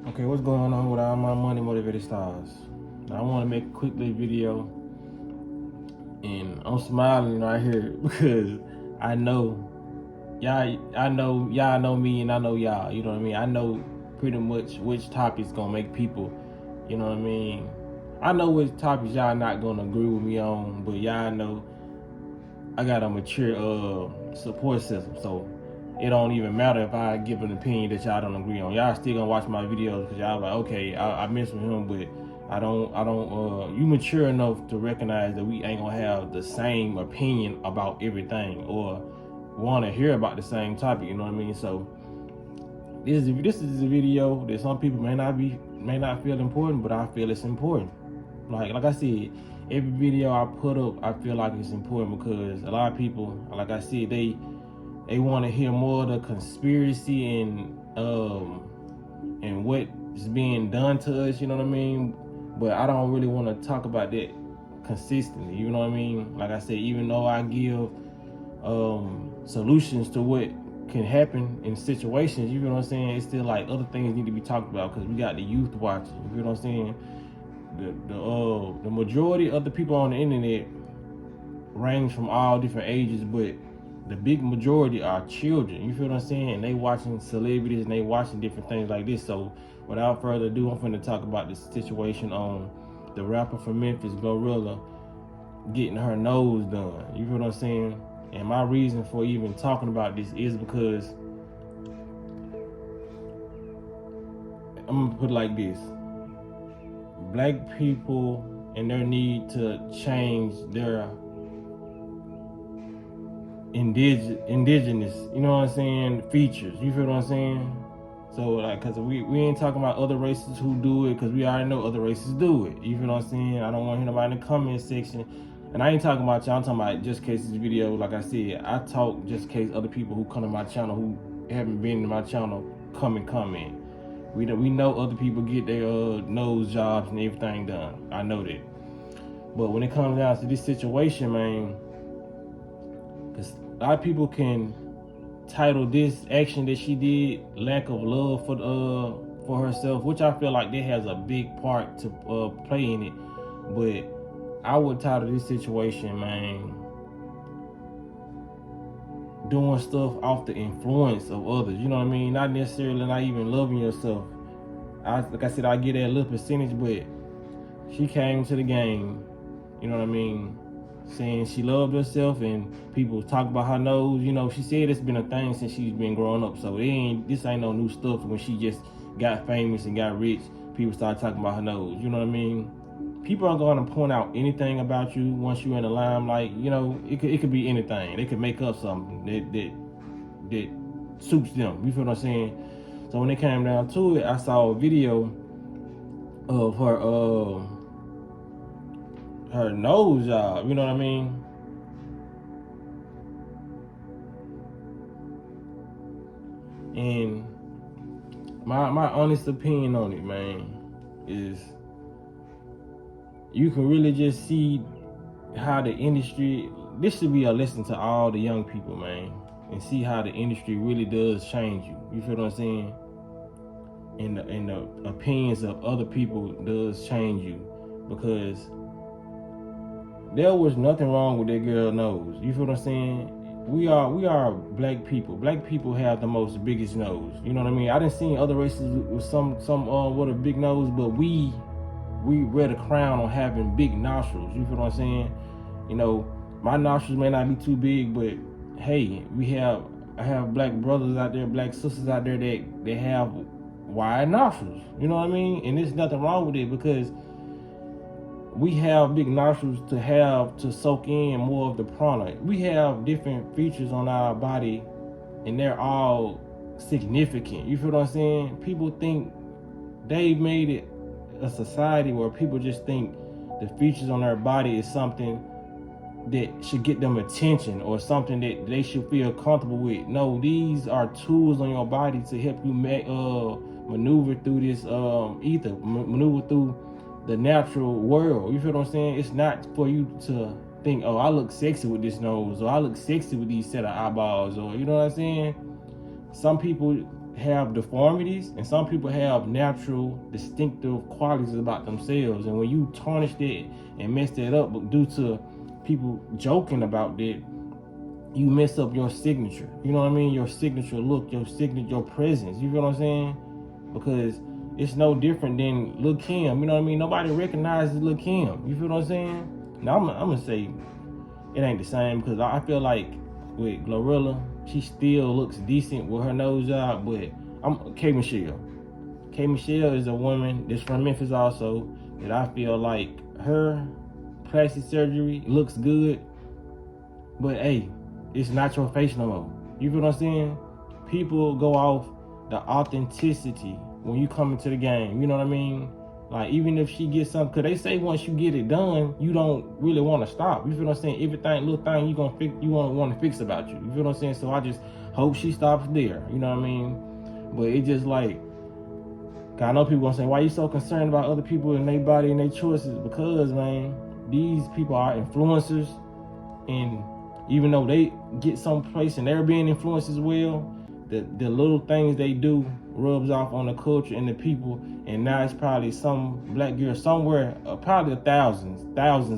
Okay, what's going on with all my money motivated stars? Now, I want to make a quick little video, and I'm smiling right here because I know y'all know me, and I know y'all. You know what I mean? I know pretty much which topics gonna make people. You know what I mean? I know which topics y'all not gonna agree with me on, but y'all know I got a mature support system, so it don't even matter if I give an opinion that y'all don't agree on. Y'all still gonna watch my videos because y'all like, okay, I mess with him, but I don't. You mature enough to recognize that we ain't gonna have the same opinion about everything or want to hear about the same topic. You know what I mean? So this is a video that some people may not feel important, but I feel it's important. Like I said, every video I put up, I feel like it's important because a lot of people, like I said, they want to hear more of the conspiracy and what is being done to us. You know what I mean? But I don't really want to talk about that consistently. You know what I mean? Like I said, even though I give solutions to what can happen in situations, you know what I'm saying, it's still like other things need to be talked about because we got the youth watching. You know what I'm saying? The majority of the people on the internet range from all different ages, but the big majority are children. You feel what I'm saying? And they watching celebrities and they watching different things like this. So without further ado, I'm going to talk about the situation on the rapper from Memphis, Glorilla, getting her nose done. You feel what I'm saying? And my reason for even talking about this is because I'm gonna put it like this: black people and their need to change their indigenous, you know what I'm saying, features. You feel what I'm saying? So like, cause we ain't talking about other races who do it, cause we already know other races do it. You feel what I'm saying? I don't want to hear nobody in the comment section. And I ain't talking about y'all, I'm talking about just case this video. Like I said, I talk just in case other people who come to my channel who haven't been to my channel come in. We know other people get their nose jobs and everything done. I know that. But when it comes down to this situation, man, because a lot of people can title this action that she did lack of love for herself, which I feel like that has a big part to play in it. But I would title this situation, man, doing stuff off the influence of others. You know what I mean? Not necessarily not even loving yourself. Like I said, I get that little percentage, but she came to the game, you know what I mean, saying she loved herself, and people talk about her nose. You know, she said it's been a thing since she's been growing up, so this ain't no new stuff. When she just got famous and got rich, people started talking about her nose. You know what I mean? People are going to point out anything about you once you're in the limelight. You know, it could be anything. They could make up something that suits them. You feel what I'm saying? So when it came down to it, I saw a video of her nose job. You know what I mean? And my honest opinion on it, man, is you can really just see how the industry, this should be a lesson to all the young people, man, and see how the industry really does change you. You feel what I'm saying? And the opinions of other people does change you, because there was nothing wrong with that girl nose. You feel what I'm saying? We are black people. Black people have the biggest nose. You know what I mean? I didn't see other races with some with a big nose, but we wear the crown on having big nostrils. You feel what I'm saying? You know, my nostrils may not be too big, but hey, I have black brothers out there, black sisters out there that have wide nostrils. You know what I mean? And there's nothing wrong with it, because we have big nostrils to soak in more of the prana. We have different features on our body, and they're all significant. You feel what I'm saying? People think they've made it a society where people just think the features on their body is something that should get them attention or something that they should feel comfortable with. No, these are tools on your body to help you maneuver through this ether, maneuver through the natural world. You feel what I'm saying? It's not for you to think, oh, I look sexy with this nose, or I look sexy with these set of eyeballs, or you know what I'm saying? Some people have deformities, and some people have natural, distinctive qualities about themselves. And when you tarnish that and mess that up due to people joking about that, you mess up your signature. You know what I mean? Your signature look, your signature, your presence. You feel what I'm saying? Because it's no different than Lil Kim. You know what I mean? Nobody recognizes Lil Kim. You feel what I'm saying? Now I'm gonna say it ain't the same, because I feel like with Glorilla, she still looks decent with her nose out. But I'm K Michelle. K Michelle is a woman that's from Memphis also, that I feel like her plastic surgery looks good. But hey, it's not your face no more. You feel what I'm saying? People go off the authenticity when you come into the game. You know what I mean? Like, even if she gets something, because they say once you get it done, you don't really want to stop. You feel what I'm saying? Everything, little thing you want to fix about you. You feel what I'm saying? So I just hope she stops there. You know what I mean? But it just like, I know people gonna say, why you so concerned about other people and their body and their choices? Because, man, these people are influencers, and even though they get someplace and they're being influenced as well, the little things they do rubs off on the culture and the people. And now it's probably some black girl somewhere, probably thousands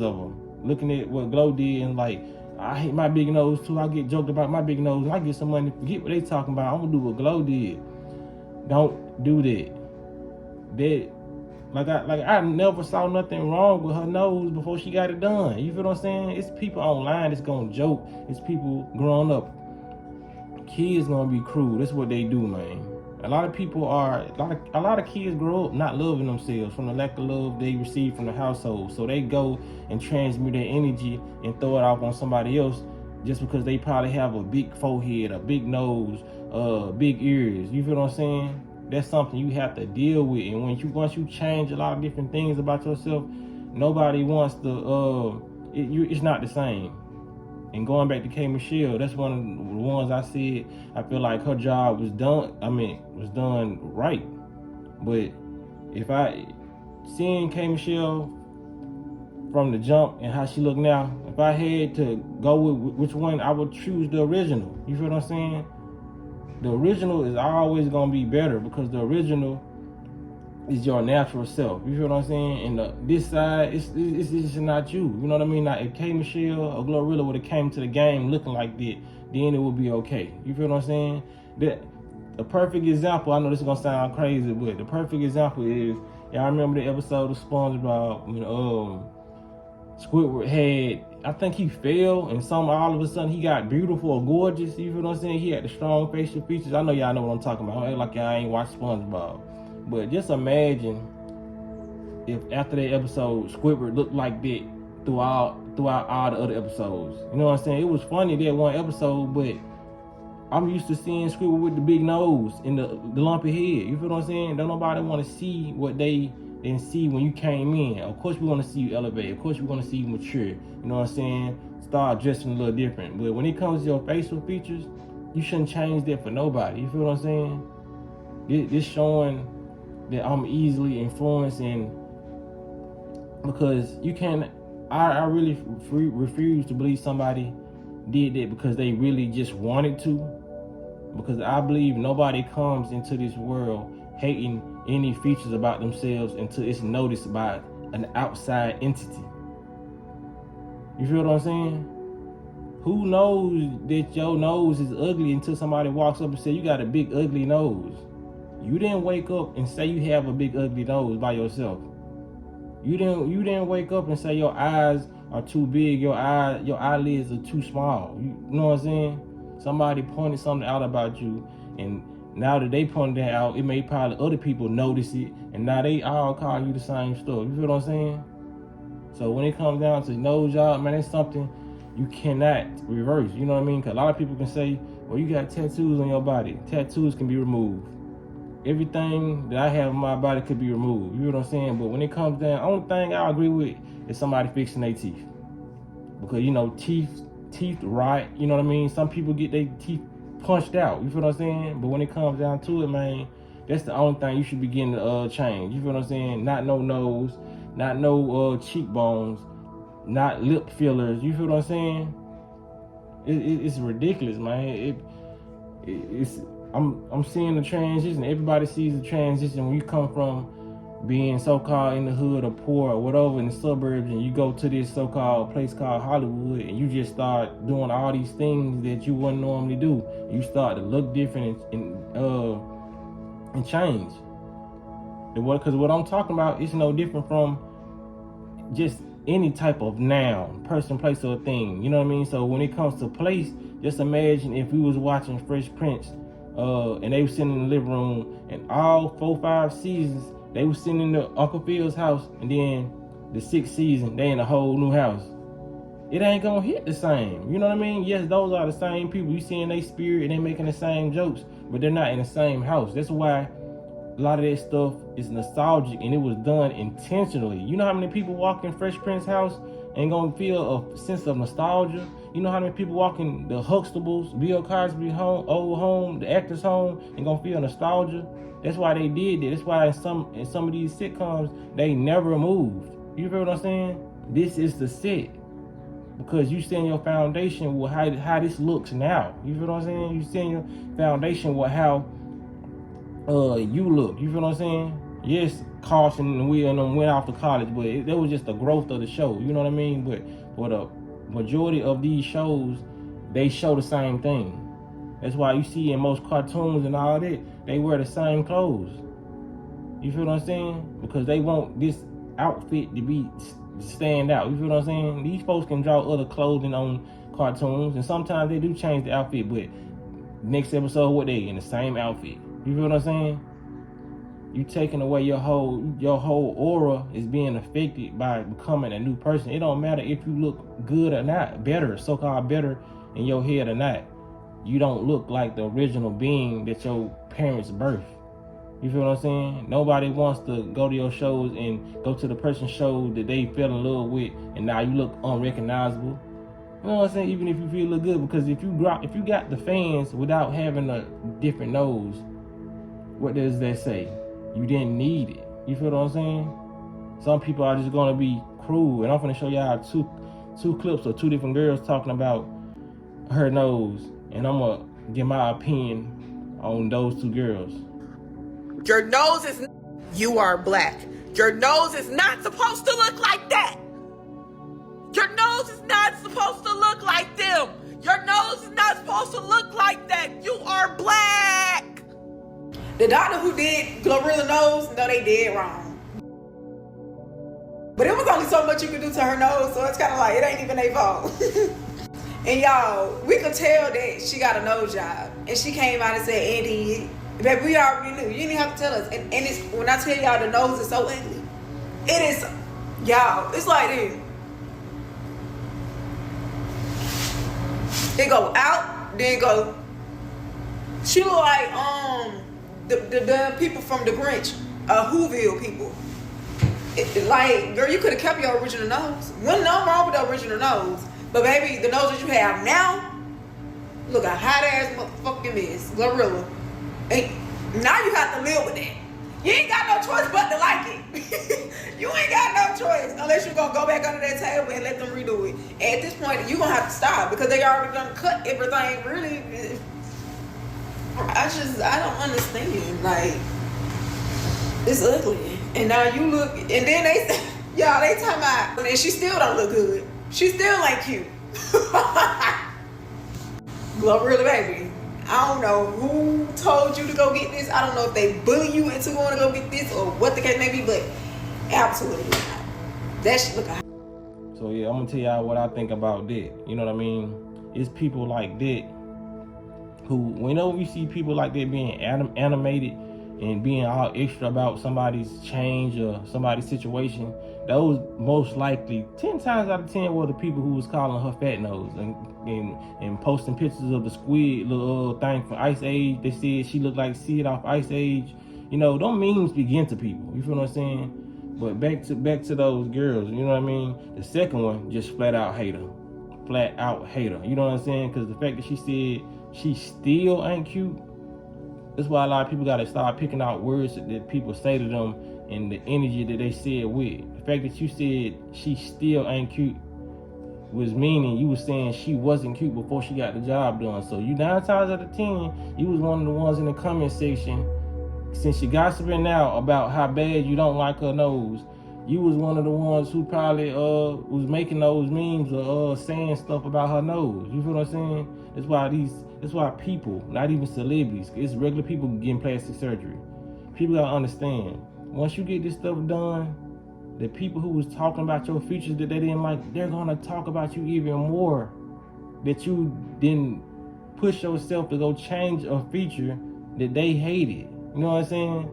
of them, looking at what Glow did and like, I hate my big nose too. I get joked about my big nose. I get some money, forget what they talking about. I'm gonna do what Glow did. Don't do that. I never saw nothing wrong with her nose before she got it done. You feel what I'm saying? It's people online that's gonna joke. It's people growing up. Kids gonna be cruel. That's what they do, man. A lot of kids grow up not loving themselves from the lack of love they receive from the household. So they go and transmute their energy and throw it off on somebody else just because they probably have a big forehead, a big nose, big ears. You feel what I'm saying? That's something you have to deal with. And once you change a lot of different things about yourself, nobody wants to. It's not the same. And going back to K Michelle, that's one of the ones I said I feel like her job was done. Was done right. But if I seeing K Michelle from the jump and how she look now, if I had to go with which one, I would choose the original. You feel what I'm saying? The original is always gonna be better because the original is your natural self. You feel what I'm saying? And this side, it's not you. You know what I mean? Now, if K Michelle or Glorilla would have came to the game looking like that, then it would be okay. You feel what I'm saying? The perfect example, I know this is gonna sound crazy, but the perfect example is, y'all remember the episode of SpongeBob when Squidward had, I think he fell, and all of a sudden he got beautiful or gorgeous. You feel what I'm saying? He had the strong facial features. I know y'all know what I'm talking about. I act like y'all ain't watched SpongeBob. But just imagine if after that episode, Squidward looked like that throughout all the other episodes. You know what I'm saying? It was funny that one episode, but I'm used to seeing Squidward with the big nose and the lumpy head. You feel what I'm saying? Don't nobody want to see what they didn't see when you came in. Of course we want to see you elevate. Of course we want to see you mature. You know what I'm saying? Start dressing a little different. But when it comes to your facial features, you shouldn't change that for nobody. You feel what I'm saying? This showing that I'm easily influenced, and because you can't, I really refuse to believe somebody did that because they really just wanted to, because I believe nobody comes into this world hating any features about themselves until it's noticed by an outside entity. You feel what I'm saying? Who knows that your nose is ugly until somebody walks up and says you got a big ugly nose? You didn't wake up and say you have a big ugly nose by yourself. You didn't wake up and say your eyes are too big, your eyelids are too small. You know what I'm saying? Somebody pointed something out about you, and now that they pointed that out, it made probably other people notice it, and now they all call you the same stuff. You feel what I'm saying? So when it comes down to nose job, man, it's something you cannot reverse. You know what I mean? Because a lot of people can say, well, you got tattoos on your body. Tattoos can be removed. Everything that I have on my body could be removed. You know what I'm saying? But when it comes down, only thing I agree with is somebody fixing their teeth. Because, you know, teeth rot. You know what I mean? Some people get their teeth punched out. You feel what I'm saying? But when it comes down to it, man, that's the only thing you should be getting to change. You feel what I'm saying? Not no nose, not no cheekbones, not lip fillers. You feel what I'm saying? It's ridiculous, man. It's I'm seeing the transition. Everybody sees the transition when you come from being so-called in the hood or poor or whatever in the suburbs, and you go to this so-called place called Hollywood, and you just start doing all these things that you wouldn't normally do. You start to look different and change. Because what I'm talking about is no different from just any type of noun, person, place, or thing. You know what I mean? So when it comes to place, just imagine if we was watching Fresh Prince, and they were sitting in the living room, and all 4, 5 seasons they were sitting in the Uncle Phil's house, and then the 6th season they in a whole new house. It ain't gonna hit the same. You know what I mean? Yes, those are the same people. You seeing their spirit and they making the same jokes, but they're not in the same house. That's why a lot of that stuff is nostalgic, and it was done intentionally. You know how many people walk in Fresh Prince house and gonna feel a sense of nostalgia? You know how many people walk in the Huxtables, Bill Cosby home, old home, the actor's home, and gonna feel nostalgia? That's why they did that. That's why in some of these sitcoms they never moved. You feel what I'm saying? This is the set, because you seeing your foundation with how this looks now. You feel what I'm saying? You seeing your foundation with how you look. You feel what I'm saying? Yes, Carson and Will and them went off to college, but that was just the growth of the show. You know what I mean? But for the majority of these shows, they show the same thing. That's why you see in most cartoons and all that, they wear the same clothes. You feel what I'm saying? Because they want this outfit to be stand out. You feel what I'm saying? These folks can draw other clothing on cartoons, and sometimes they do change the outfit, but next episode, what they in the same outfit. You feel what I'm saying? You taking away your whole aura is being affected by becoming a new person. It don't matter if you look good or not, better, so-called better in your head or not. You don't look like the original being that your parents birthed. You feel what I'm saying? Nobody wants to go to your shows and go to the person's show that they fell in love with, and now you look unrecognizable. You know what I'm saying? Even if you feel look good, because if you got the fans without having a different nose, what does that say? You didn't need it. You feel what I'm saying? Some people are just gonna be cruel, and I'm gonna show y'all two clips of 2 different girls talking about her nose, and I'm gonna give my opinion on those 2 girls. Your nose is, you are black. Your nose is not supposed to look like that. Your nose is not supposed to look like them. Your nose is not supposed to look like that. You are black. The doctor who did Glorilla nose, no, they did wrong. But it was only so much you could do to her nose, so it's kind of like, it ain't even their fault. And y'all, we could tell that she got a nose job. And she came out and said, Andy, baby, we already knew. You didn't have to tell us. And it's, when I tell y'all the nose is so ugly, it is, y'all, it's like this. It go out, then go. She look like the people from the Grinch, Whoville people. Like, girl, you could have kept your original nose. Wasn't nothing wrong with the original nose. But baby, the nose that you have now, look a hot ass motherfucking mess. Glorilla. And now you have to live with that. You ain't got no choice but to like it. You ain't got no choice unless you're gonna go back under that table and let them redo it. And at this point, you're gonna have to stop because they already done cut everything. Really, I don't understand. Like, it's ugly. And now you look, and then they say, y'all, they talking about, and she still don't look good. She still ain't cute. Glorilla, baby. I don't know who told you to go get this. I don't know if they bully you into going to go get this or what the case may be, but absolutely not. That shit look. So yeah, I'm gonna tell y'all what I think about that. You know what I mean? It's people like that who, whenever we see people like that being animated and being all extra about somebody's change or somebody's situation, those most likely 10 times out of 10 were the people who was calling her fat nose and posting pictures of the squid little thing from Ice Age. They said she looked like Sid off Ice Age. You know, them memes begin to people. You feel what I'm saying? But back to those girls. You know what I mean? The second one, just flat out hater. Flat out hater. You know what I'm saying? Because the fact that she said she still ain't cute. That's why a lot of people got to start picking out words that people say to them and the energy that they say it with. The fact that you said she still ain't cute was meaning you was saying she wasn't cute before she got the job done. So you 9 times out of 10, you was one of the ones in the comment section, since you gossiping now about how bad you don't like her nose, you was one of the ones who probably was making those memes or saying stuff about her nose. You feel what I'm saying? That's why people, not even celebrities, it's regular people getting plastic surgery. People gotta understand, once you get this stuff done, the people who was talking about your features that they didn't like, they're gonna talk about you even more. That you didn't push yourself to go change a feature that they hated. You know what I'm saying?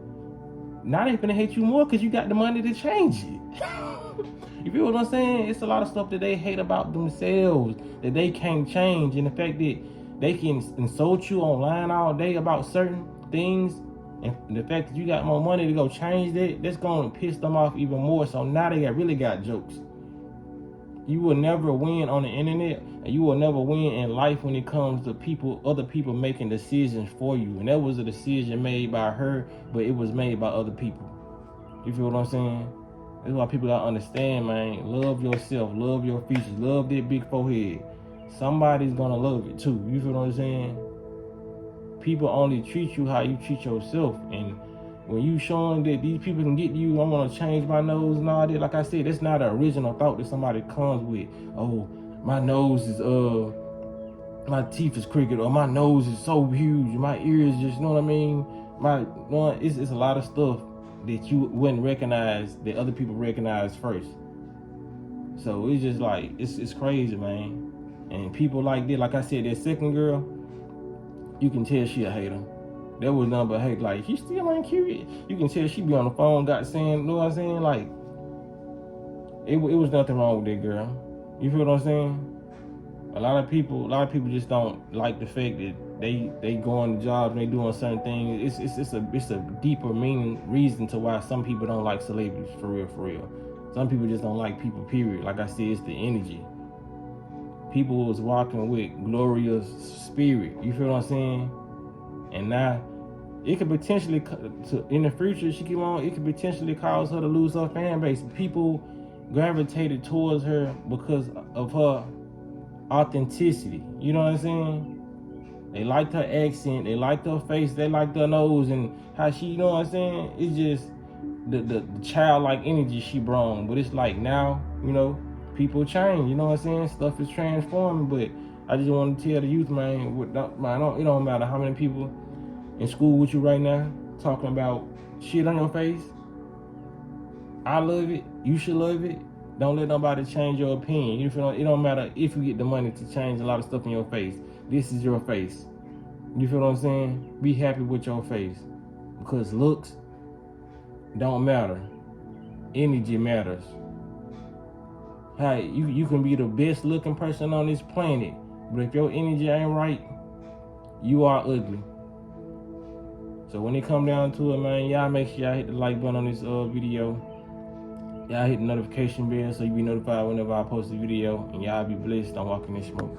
Now they finna hate you more because you got the money to change it. You feel what I'm saying? It's a lot of stuff that they hate about themselves that they can't change. And the fact that they can insult you online all day about certain things, and the fact that you got more money to go change that, that's going to piss them off even more. So now they really got jokes. You will never win on the internet, and you will never win in life when it comes to other people making decisions for you. And that was a decision made by her, but it was made by other people. You feel what I'm saying? That's why people gotta understand, man. Love yourself, love your features, love that big forehead. Somebody's gonna love it too. You feel what I'm saying? People only treat you how you treat yourself. And when you showing that these people can get you, I want to change my nose and all that. Like I said, that's not an original thought that somebody comes with. Oh, my nose is my teeth is crooked, or my nose is so huge, my ears just, you know what I mean? It's a lot of stuff that you wouldn't recognize that other people recognize first. So it's just like it's crazy, man. And people like that, like I said, that second girl, you can tell she a hater. That was nothing but hate. Like, she still ain't cute. You can tell she be on the phone, saying, you know what I'm saying? Like, it was nothing wrong with that girl. You feel what I'm saying? A lot of people just don't like the fact that they go on the job and they doing certain things. It's a deeper meaning reason to why some people don't like celebrities, for real. Some people just don't like people, period. Like I said, it's the energy. People was walking with Glorilla's spirit. You feel what I'm saying? And now it could potentially, in the future, she keep on, it could potentially cause her to lose her fan base. People gravitated towards her because of her authenticity. You know what I'm saying? They liked her accent, they liked her face, they liked her nose, and how she, you know what I'm saying? It's just the childlike energy she brought. But it's like now, you know, people change, you know what I'm saying? Stuff is transforming, but I just want to tell the youth, man, it don't matter how many people in school with you right now talking about shit on your face. I love it. You should love it. Don't let nobody change your opinion. You feel, it don't matter if you get the money to change a lot of stuff in your face. This is your face. You feel what I'm saying? Be happy with your face, because looks don't matter. Energy matters. Hey, you can be the best looking person on this planet, but if your energy ain't right, you are ugly. So when it come down to it, man, y'all make sure y'all hit the like button on this video. Y'all hit the notification bell so you be notified whenever I post a video. And y'all be blessed. I'm walking this smoke.